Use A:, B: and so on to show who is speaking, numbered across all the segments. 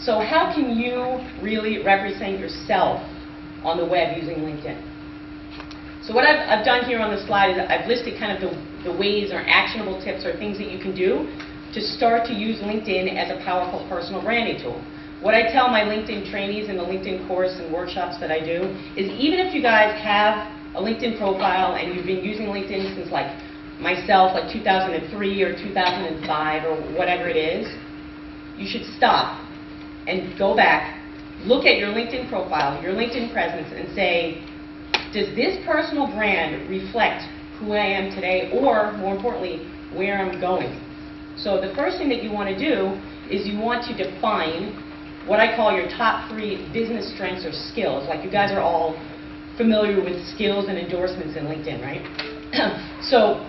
A: So how can you really represent yourself on the web using LinkedIn? So what I've done here on the slide is I've listed kind of the ways or actionable tips or things that you can do to start to use LinkedIn as a powerful personal branding tool. What I tell my LinkedIn trainees in the LinkedIn course and workshops that I do is even if you guys have a LinkedIn profile and you've been using LinkedIn since like myself, like 2003 or 2005 or whatever it is, you should stop and go back, look at your LinkedIn profile, your LinkedIn presence, and say, does this personal brand reflect who I am today, or more importantly, where I'm going? So the first thing that you want to do is you want to define what I call your top 3 business strengths or skills. Like you guys are all familiar with skills and endorsements in LinkedIn, right? So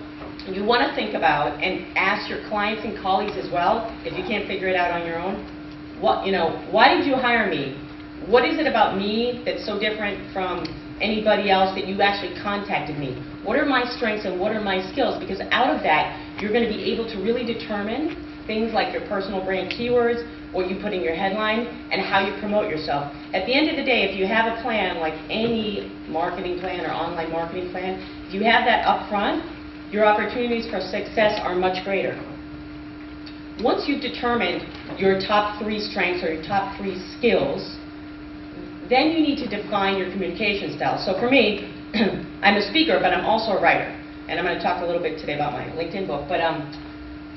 A: you want to think about and ask your clients and colleagues as well, if you can't figure it out on your own, why did you hire me? What is it about me that's so different from anybody else that you actually contacted me? What are my strengths and what are my skills? Because out of that, you're going to be able to really determine things like your personal brand keywords, what you put in your headline, and how you promote yourself. At the end of the day, if you have a plan, like any marketing plan or online marketing plan, if you have that up front, your opportunities for success are much greater. Once you've determined your top 3 strengths or your top 3 skills, then you need to define your communication style. So for me, I'm a speaker, but I'm also a writer. And I'm going to talk a little bit today about my LinkedIn book. But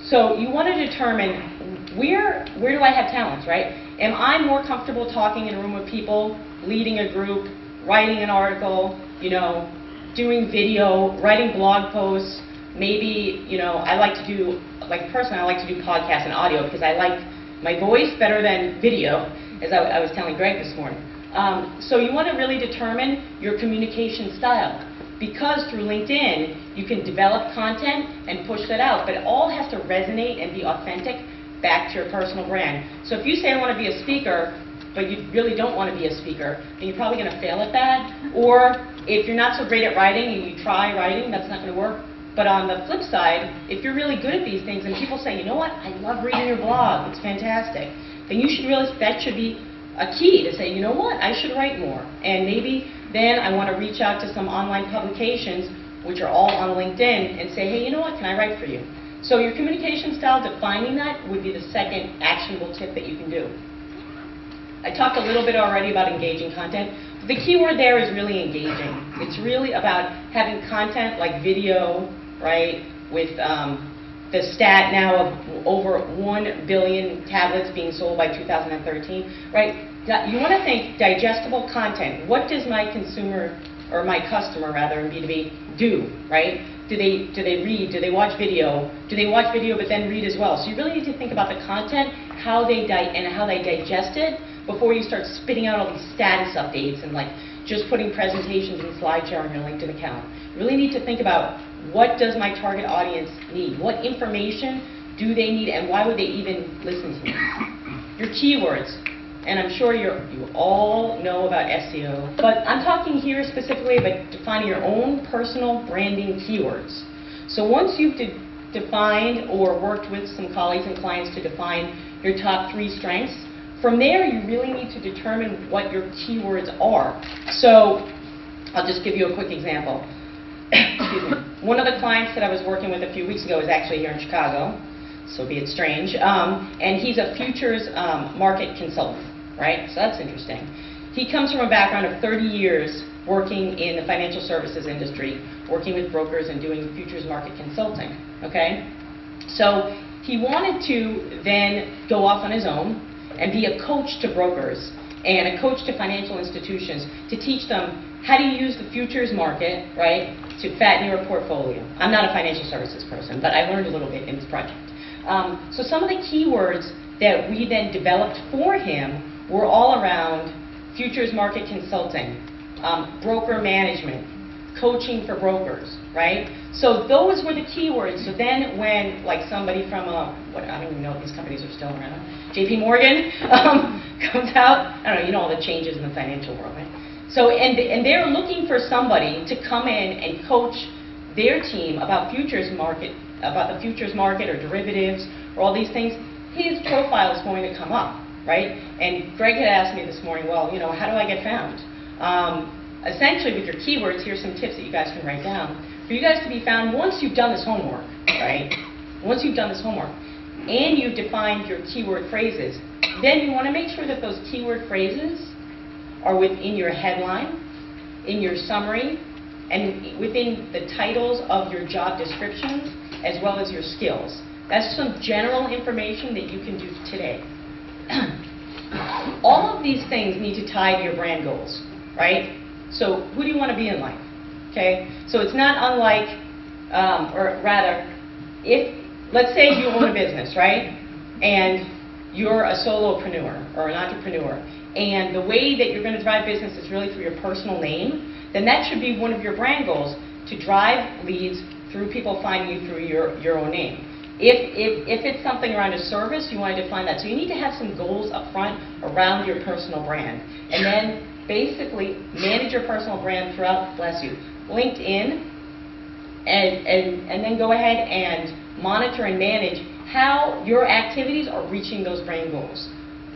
A: so you want to determine where do I have talents, right? Am I more comfortable talking in a room with people, leading a group, writing an article, doing video, writing blog posts? Maybe, I like to do, personally, I like to do podcasts and audio because I like my voice better than video, as I was telling Greg this morning. So you want to really determine your communication style, because through LinkedIn, you can develop content and push that out, but it all has to resonate and be authentic back to your personal brand. So if you say I want to be a speaker, but you really don't want to be a speaker, then you're probably going to fail at that. Or if you're not so great at writing and you try writing, that's not going to work. But on the flip side, if you're really good at these things and people say, you know what, I love reading your blog, it's fantastic, then you should realize that should be a key to say, you know what, I should write more. And maybe then I want to reach out to some online publications, which are all on LinkedIn, and say, hey, you know what, can I write for you? So your communication style, defining that, would be the second actionable tip that you can do. I talked a little bit already about engaging content. The key word there is really engaging. It's really about having content like video, right, with the stat now of over 1 billion tablets being sold by 2013, right? You want to think digestible content. What does my consumer, or my customer rather, in B2B do, right? Do they read? Do they watch video? Do they watch video but then read as well? So you really need to think about the content, how they digest it before you start spitting out all these status updates and just putting presentations and slideshare on your LinkedIn account. You really need to think about, what does my target audience need? What information do they need, and why would they even listen to me? Your keywords. And I'm sure you all know about SEO, but I'm talking here specifically about defining your own personal branding keywords. So once you've defined or worked with some colleagues and clients to define your top 3 strengths, from there you really need to determine what your keywords are. So I'll just give you a quick example. Excuse me. One of the clients that I was working with a few weeks ago is actually here in Chicago, so be it strange, and he's a futures market consultant, right? So that's interesting. He comes from a background of 30 years working in the financial services industry, working with brokers and doing futures market consulting, okay? So he wanted to then go off on his own and be a coach to brokers and a coach to financial institutions to teach them how to use the futures market, right, to fatten your portfolio. I'm not a financial services person, but I learned a little bit in this project. So some of the keywords that we then developed for him were all around futures market consulting, broker management, coaching for brokers, right? So those were the keywords. So then when somebody from I don't even know if these companies are still around, JP Morgan comes out, I don't know, all the changes in the financial world, right? So, and they're looking for somebody to come in and coach their team about the futures market or derivatives or all these things. His profile is going to come up, right? And Greg had asked me this morning, well, you know, how do I get found? Essentially, with your keywords, here's some tips that you guys can write down. For you guys to be found, once you've done this homework, right? Once you've done this homework, and you've defined your keyword phrases, then you want to make sure that those keyword phrases are within your headline, in your summary, and within the titles of your job descriptions, as well as your skills. That's some general information that you can do today. All of these things need to tie to your brand goals, right? So who do you want to be in life? Okay? So it's not unlike, or rather, if, let's say you own a business, right? And you're a solopreneur or an entrepreneur, and the way that you're going to drive business is really through your personal name, then that should be one of your brand goals, to drive leads through people finding you through your own name. If it's something around a service, you want to define that. So you need to have some goals up front around your personal brand. And then basically manage your personal brand throughout, bless you, LinkedIn, and then go ahead and monitor and manage how your activities are reaching those brand goals.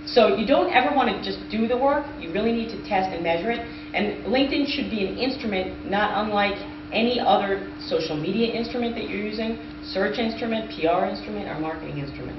A: So you don't ever want to just do the work. You really need to test and measure it. And LinkedIn should be an instrument not unlike any other social media instrument that you're using, search instrument, PR instrument, or marketing instrument.